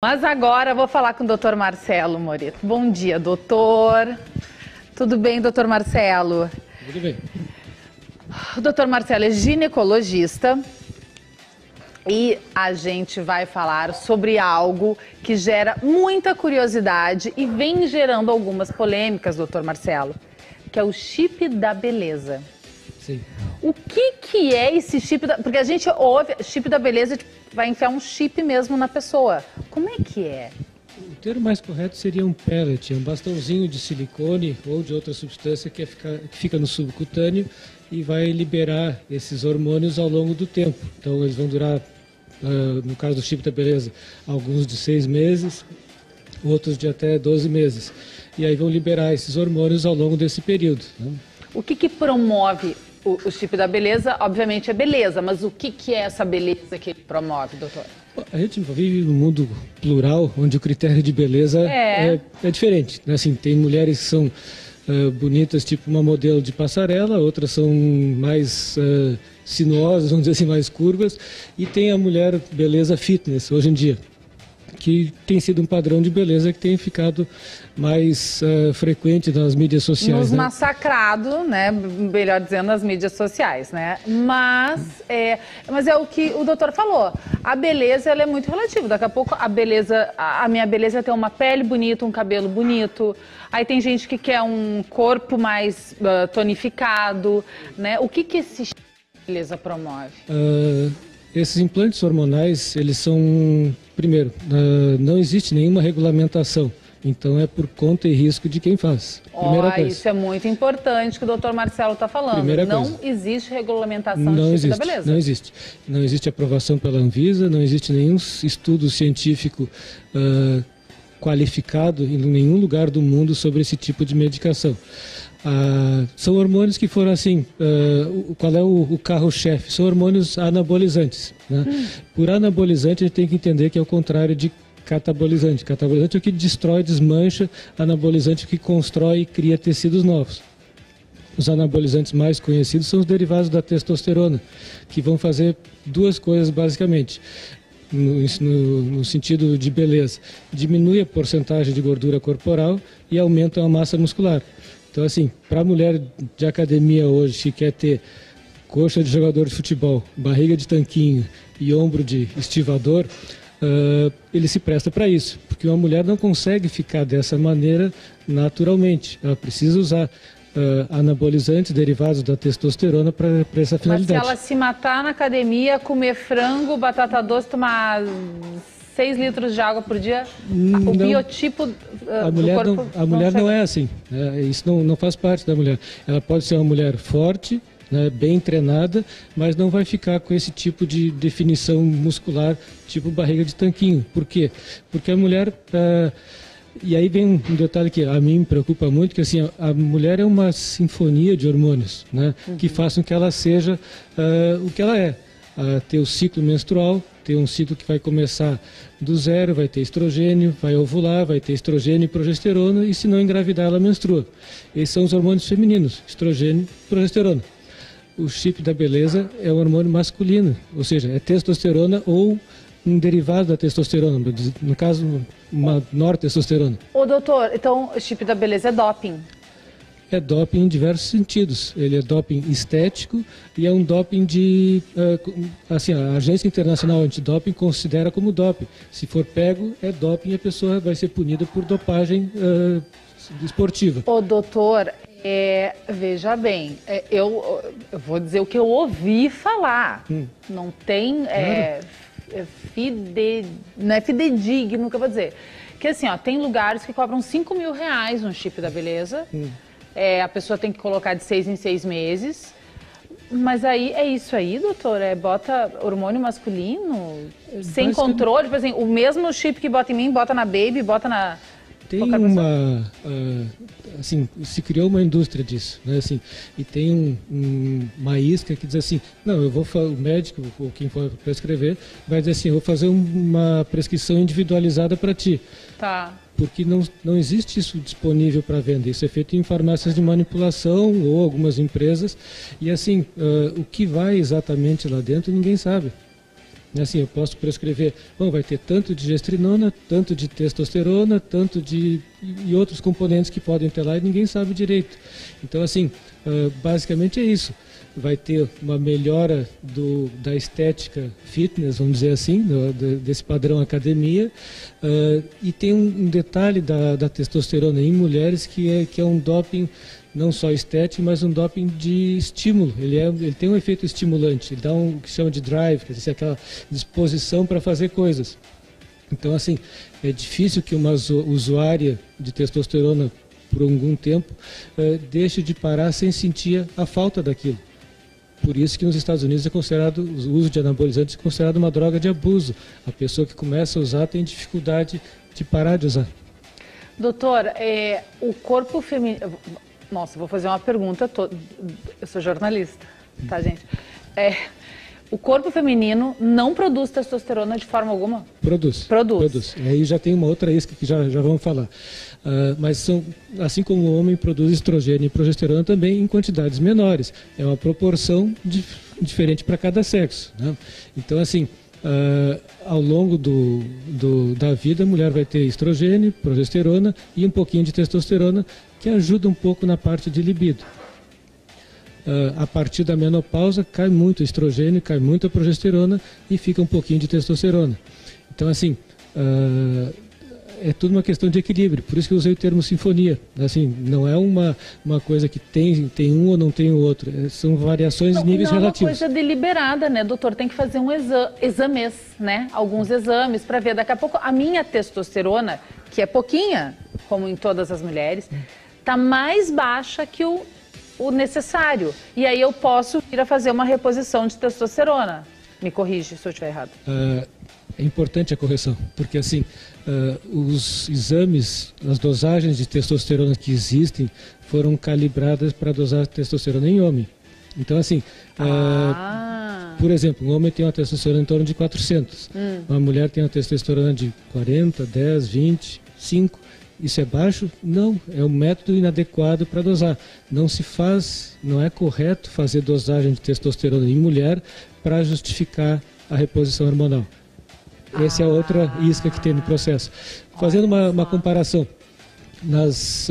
Mas agora eu vou falar com o Dr. Marcelo Moreto. Bom dia, doutor. Tudo bem, doutor Marcelo? Tudo bem. O doutor Marcelo é ginecologista e a gente vai falar sobre algo que gera muita curiosidade e vem gerando algumas polêmicas, doutor Marcelo, que é o chip da beleza. Sim. O que é esse chip da... Porque a gente ouve chip da beleza, tipo, vai enfiar um chip mesmo na pessoa. Como é que é? O termo mais correto seria um pellet, um bastãozinho de silicone ou de outra substância que fica no subcutâneo e vai liberar esses hormônios ao longo do tempo. Então eles vão durar, no caso do chip da beleza, alguns de 6 meses, outros de até 12 meses. E aí vão liberar esses hormônios ao longo desse período, né? O que promove o chip da beleza? Obviamente é beleza, mas o que é essa beleza que ele promove, doutor? A gente vive num mundo plural, onde o critério de beleza é diferente, né? Assim, tem mulheres que são bonitas, tipo uma modelo de passarela, outras são mais sinuosas, vamos dizer assim, mais curvas, e tem a mulher beleza fitness, hoje em dia, que tem sido um padrão de beleza que tem ficado mais frequente nas mídias sociais. Nos né? massacrado, né? Melhor dizendo, nas mídias sociais, né? Mas é o que o doutor falou. A beleza, ela é muito relativa. Daqui a pouco a beleza, a minha beleza é ter uma pele bonita, um cabelo bonito. Aí tem gente que quer um corpo mais tonificado, né? O que esse chip de beleza promove? Esses implantes hormonais, eles são, primeiro, não existe nenhuma regulamentação, então é por conta e risco de quem faz. Primeira coisa. Isso é muito importante que o doutor Marcelo está falando. Primeira não coisa. existe regulamentação de chip da beleza. Não existe. Não existe aprovação pela Anvisa, não existe nenhum estudo científico qualificado em nenhum lugar do mundo sobre esse tipo de medicação. São hormônios que foram assim, qual é o carro-chefe? São hormônios anabolizantes, né? Por anabolizante a gente tem que entender que é o contrário de catabolizante. Catabolizante é o que destrói, desmancha, anabolizante é o que constrói e cria tecidos novos. Os anabolizantes mais conhecidos são os derivados da testosterona, que vão fazer duas coisas basicamente. No sentido de beleza, diminui a porcentagem de gordura corporal e aumenta a massa muscular. Então, assim, para a mulher de academia hoje que quer ter coxa de jogador de futebol, barriga de tanquinho e ombro de estivador, ele se presta para isso, porque uma mulher não consegue ficar dessa maneira naturalmente. Ela precisa usar anabolizantes derivados da testosterona para essa finalidade. Mas se ela se matar na academia, comer frango, batata doce, tomar 6 litros de água por dia, o biotipo do corpo... A mulher não é assim, né? Isso não faz parte da mulher. Ela pode ser uma mulher forte, né, bem treinada, mas não vai ficar com esse tipo de definição muscular, tipo barriga de tanquinho. Por quê? Porque a mulher... E aí vem um detalhe que a mim me preocupa muito, que assim, a mulher é uma sinfonia de hormônios, né, que façam que ela seja o que ela é. Ter o ciclo menstrual, ter um ciclo que vai começar do zero, vai ter estrogênio, vai ovular, vai ter estrogênio e progesterona, e se não engravidar ela menstrua. Esses são os hormônios femininos, estrogênio e progesterona. O chip da beleza é um hormônio masculino, ou seja, é testosterona ou um derivado da testosterona, no caso, uma nortestosterona. Ô doutor, então o chip da beleza é doping? É doping em diversos sentidos. Ele é doping estético e é um doping de... assim, a Agência Internacional Antidoping considera como doping. Se for pego, é doping e a pessoa vai ser punida por dopagem esportiva. Ô doutor, veja bem, eu vou dizer o que eu ouvi falar. Não tem... não é fidedigno, que eu vou dizer. Que assim, ó, tem lugares que cobram R$5.000 no chip da beleza. A pessoa tem que colocar de 6 em 6 meses. Mas aí é isso aí, doutor? Bota hormônio masculino sem controle? Por exemplo, o mesmo chip que bota em mim, bota na Baby, bota na... Tem uma... assim, se criou uma indústria disso, né? Assim, e tem uma isca que diz assim, não, o médico, ou quem for prescrever, vai dizer assim, eu vou fazer uma prescrição individualizada para ti. Tá. Porque não existe isso disponível para venda. Isso é feito em farmácias de manipulação ou algumas empresas. E assim, o que vai exatamente lá dentro ninguém sabe. Assim, eu posso prescrever, bom, vai ter tanto de gestrinona, tanto de testosterona, tanto de e outros componentes que podem ter lá e ninguém sabe direito. Então, assim, basicamente é isso. Vai ter uma melhora da estética fitness, vamos dizer assim, desse padrão academia, e tem um detalhe da testosterona em mulheres que é um doping não só estético, mas um doping de estímulo. Ele tem um efeito estimulante, ele dá o que chama de drive, quer dizer, aquela disposição para fazer coisas. Então, assim, é difícil que uma usuária de testosterona por algum tempo deixe de parar sem sentir a falta daquilo. Por isso que nos Estados Unidos o uso de anabolizantes é considerado uma droga de abuso. A pessoa que começa a usar tem dificuldade de parar de usar. Doutor, o corpo feminino... Nossa, vou fazer uma pergunta. Eu sou jornalista, tá, gente? O corpo feminino não produz testosterona de forma alguma? Produz. Aí já tem uma outra isca que já vamos falar. Mas assim como o homem produz estrogênio e progesterona também em quantidades menores. É uma proporção diferente para cada sexo, né? Então, assim, ao longo da vida, a mulher vai ter estrogênio, progesterona e um pouquinho de testosterona, que ajuda um pouco na parte de libido. A partir da menopausa, cai muito estrogênio, cai muito a progesterona e fica um pouquinho de testosterona. Então, assim, é tudo uma questão de equilíbrio, por isso que eu usei o termo sinfonia. Assim, não é uma coisa que tem um ou não tem o outro, são variações de níveis relativos. Não é uma coisa deliberada, né, doutor? Tem que fazer exames, né? Alguns exames para ver. Daqui a pouco a minha testosterona, que é pouquinha, como em todas as mulheres, está mais baixa que o necessário. E aí eu posso ir a fazer uma reposição de testosterona. Me corrige se eu estiver errado. É importante a correção, porque assim, os exames, as dosagens de testosterona que existem foram calibradas para dosar testosterona em homem. Então, assim, por exemplo, um homem tem uma testosterona em torno de 400, uma mulher tem uma testosterona de 40, 10, 20, 5. Isso é baixo? Não, é um método inadequado para dosar. Não é correto fazer dosagem de testosterona em mulher para justificar a reposição hormonal. Essa é a outra isca que tem no processo. Fazendo uma comparação, nas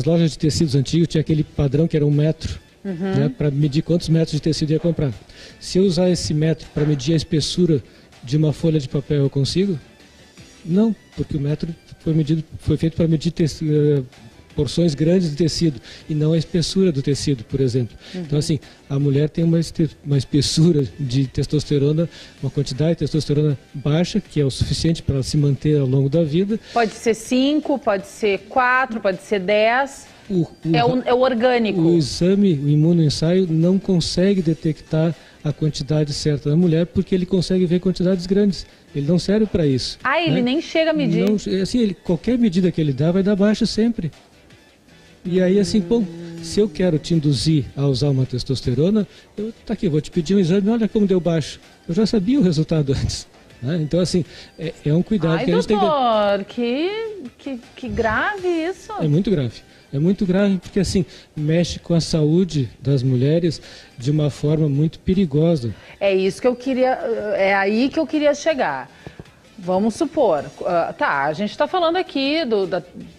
lojas de tecidos antigos tinha aquele padrão que era 1 metro, né, para medir quantos metros de tecido ia comprar. Se eu usar esse metro para medir a espessura de uma folha de papel, eu consigo? Não, porque o metro foi feito para medir porções grandes de tecido e não a espessura do tecido, por exemplo. Então, assim, a mulher tem uma espessura de testosterona, uma quantidade de testosterona baixa, que é o suficiente para ela se manter ao longo da vida. Pode ser 5, pode ser 4, pode ser 10. É o orgânico. O exame, o imunoensaio, não consegue detectar a quantidade certa da mulher, porque ele consegue ver quantidades grandes. Ele não serve para isso. Ele nem chega a medir? Não, assim, qualquer medida que ele dá vai dar baixa sempre. E aí, assim, se eu quero te induzir a usar uma testosterona, eu vou te pedir um exame, olha como deu baixo. Eu já sabia o resultado antes. Né? Então, assim, é um cuidado que a gente tem que... que grave isso. É muito grave. É muito grave porque, assim, mexe com a saúde das mulheres de uma forma muito perigosa. É isso que eu queria... É aí que eu queria chegar. Vamos supor, a gente está falando aqui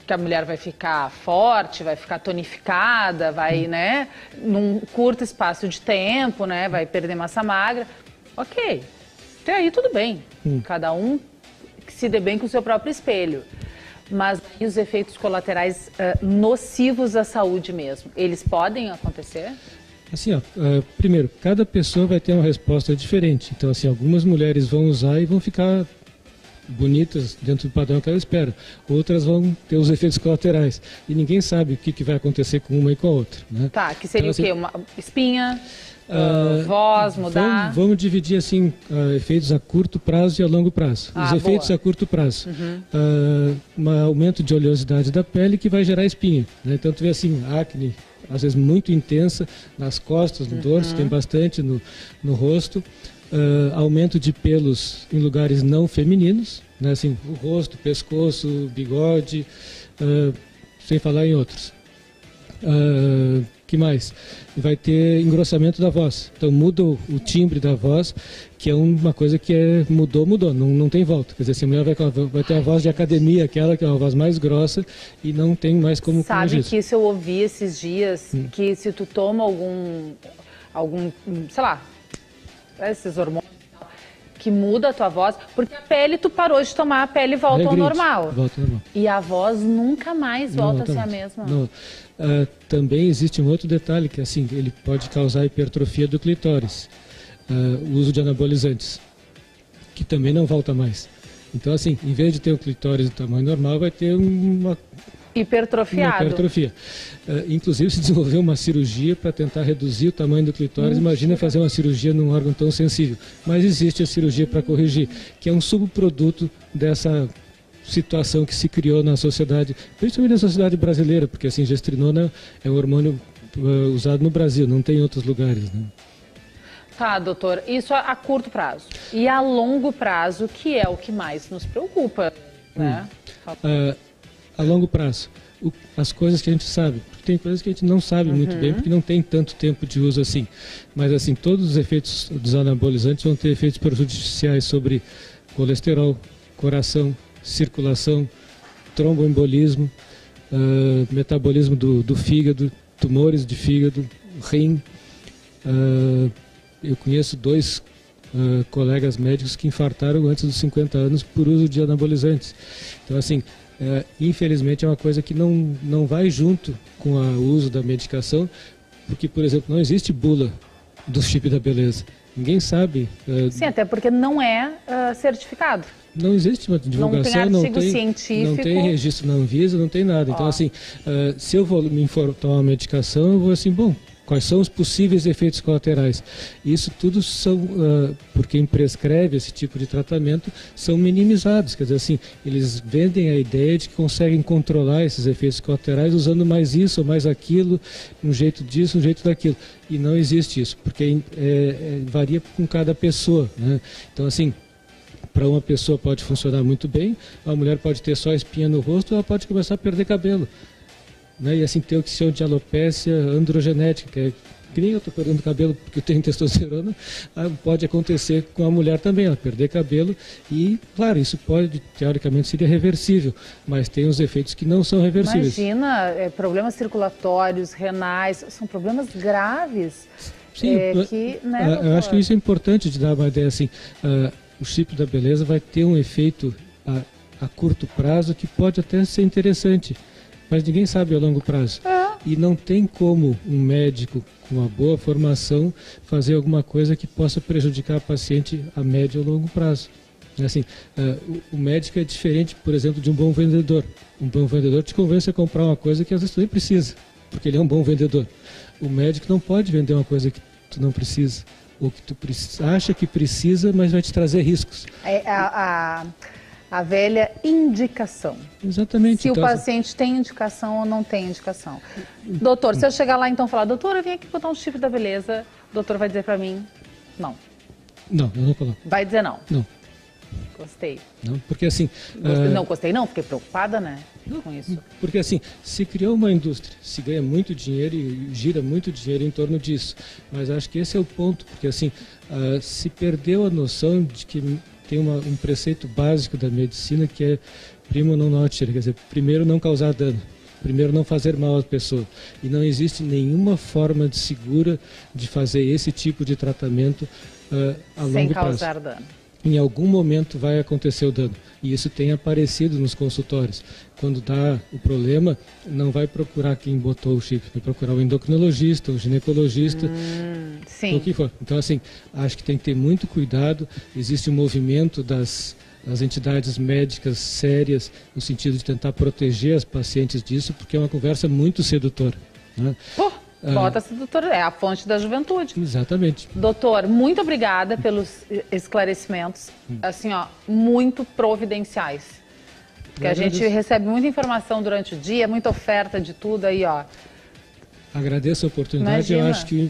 que a mulher vai ficar forte, vai ficar tonificada, vai, né, num curto espaço de tempo, né, vai perder massa magra. Ok, até aí tudo bem, cada um que se dê bem com o seu próprio espelho. Mas e os efeitos colaterais nocivos à saúde mesmo, eles podem acontecer? Assim, primeiro, cada pessoa vai ter uma resposta diferente. Então, assim, algumas mulheres vão usar e vão ficar bonitas dentro do padrão que ela espera. Outras vão ter os efeitos colaterais. E ninguém sabe o que vai acontecer com uma e com a outra. Né? Tá, que seria então, o quê? Uma espinha, voz, mudar? Vamos dividir assim, efeitos a curto prazo e a longo prazo. Os efeitos a curto prazo. Um aumento de oleosidade da pele que vai gerar espinha. Né? Então tu vê assim, acne, às vezes muito intensa, nas costas, no dorso, tem bastante no rosto. Aumento de pelos em lugares não femininos, né? Assim, o rosto, pescoço, bigode, sem falar em outros. que mais? Vai ter engrossamento da voz. Então muda o timbre da voz, que é uma coisa que mudou, não tem volta. Quer dizer, assim, a mulher vai ter a voz de academia, aquela que é uma voz mais grossa e não tem mais como corrigir. Sabe que isso eu ouvi esses dias, que se tu toma algum, sei lá, esses hormônios que muda a tua voz, porque a pele tu parou de tomar, a pele volta ao normal. Volta ao normal. E a voz nunca mais volta a ser a mesma. Não. Também existe um outro detalhe, que assim, ele pode causar hipertrofia do clitóris. O uso de anabolizantes, que também não volta mais. Então, assim, em vez de ter o clitóris do tamanho normal, vai ter uma hipertrofia. Inclusive, se desenvolveu uma cirurgia para tentar reduzir o tamanho do clitóris. Imagina fazer uma cirurgia num órgão tão sensível. Mas existe a cirurgia para corrigir, que é um subproduto dessa situação que se criou na sociedade, principalmente na sociedade brasileira, porque assim, gestrinona é um hormônio usado no Brasil, não tem em outros lugares, né? Tá, doutor, isso a curto prazo. E a longo prazo, que é o que mais nos preocupa, né? A longo prazo, as coisas que a gente sabe, porque tem coisas que a gente não sabe muito bem, porque não tem tanto tempo de uso assim. Mas assim, todos os efeitos dos anabolizantes vão ter efeitos prejudiciais sobre colesterol, coração, circulação, tromboembolismo, metabolismo do fígado, tumores de fígado, rim. Eu conheço 2 colegas médicos que infartaram antes dos 50 anos por uso de anabolizantes. Então, assim, infelizmente é uma coisa que não vai junto com o uso da medicação, porque, por exemplo, não existe bula do chip da beleza. Ninguém sabe. Sim, até porque não é certificado. Não existe uma divulgação, não tem artigo científico. Não tem registro na Anvisa, não tem nada. Então, assim, se eu vou me tomar uma medicação, eu vou assim, bom, quais são os possíveis efeitos colaterais? Isso tudo são, por quem prescreve esse tipo de tratamento, são minimizados. Quer dizer, assim, eles vendem a ideia de que conseguem controlar esses efeitos colaterais usando mais isso ou mais aquilo, um jeito disso, um jeito daquilo. E não existe isso, porque varia com cada pessoa, né? Então, assim, para uma pessoa pode funcionar muito bem, a mulher pode ter só espinha no rosto, ela pode começar a perder cabelo. Né? E assim ter o que se chama de alopecia androgenética, que nem eu estou perdendo cabelo porque eu tenho testosterona, pode acontecer com a mulher também, ela perder cabelo e, claro, isso pode, teoricamente, seria reversível, mas tem os efeitos que não são reversíveis. Imagina, problemas circulatórios, renais, são problemas graves. Sim, eu acho que isso é importante de dar uma ideia assim, o chip da beleza vai ter um efeito a curto prazo que pode até ser interessante, mas ninguém sabe a longo prazo. E não tem como um médico com uma boa formação fazer alguma coisa que possa prejudicar a paciente a médio ou longo prazo. Assim, o médico é diferente, por exemplo, de um bom vendedor. Um bom vendedor te convence a comprar uma coisa que às vezes tu nem precisa, porque ele é um bom vendedor. O médico não pode vender uma coisa que tu não precisa, ou que tu acha que precisa, mas vai te trazer riscos. A velha indicação. Exatamente. Se então, o paciente tem indicação ou não tem indicação. Doutor, se eu chegar lá então e falar, doutor, eu vim aqui botar um chip da beleza, o doutor vai dizer pra mim, não. Não, eu não coloco. Vai dizer não? Não. Gostei. Não, porque assim... Não, gostei não, fiquei preocupada, né, com isso. Porque assim, se criou uma indústria, se ganha muito dinheiro e gira muito dinheiro em torno disso. Mas acho que esse é o ponto, porque assim, se perdeu a noção de que tem um preceito básico da medicina que é primo non nocere, quer dizer, primeiro não causar dano, primeiro não fazer mal à pessoa. E não existe nenhuma forma segura de fazer esse tipo de tratamento a longo prazo. Sem causar dano. Em algum momento vai acontecer o dano. E isso tem aparecido nos consultórios. Quando dá o problema, não vai procurar quem botou o chip, vai procurar o endocrinologista, o ginecologista, o que for. Então, assim, acho que tem que ter muito cuidado. Existe um movimento das entidades médicas sérias, no sentido de tentar proteger as pacientes disso, porque é uma conversa muito sedutora, né? Bota-se, doutor, é a fonte da juventude. Exatamente. Doutor, muito obrigada pelos esclarecimentos, assim, ó, muito providenciais. Porque a gente recebe muita informação durante o dia, muita oferta de tudo aí, ó. Agradeço a oportunidade. Imagina. Eu acho que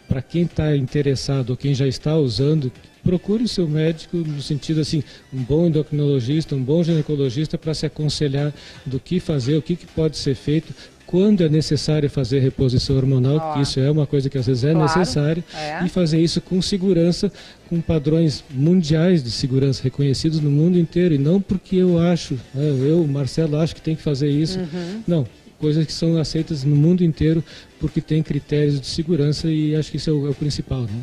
para quem está interessado ou quem já está usando, procure o seu médico no sentido assim, um bom endocrinologista, um bom ginecologista para se aconselhar do que fazer, o que pode ser feito, quando é necessário fazer reposição hormonal, que isso é uma coisa que às vezes é necessário, e fazer isso com segurança, com padrões mundiais de segurança reconhecidos no mundo inteiro, e não porque eu acho, eu, Marcelo, acho que tem que fazer isso. Não, coisas que são aceitas no mundo inteiro porque tem critérios de segurança, e acho que isso é o principal, né?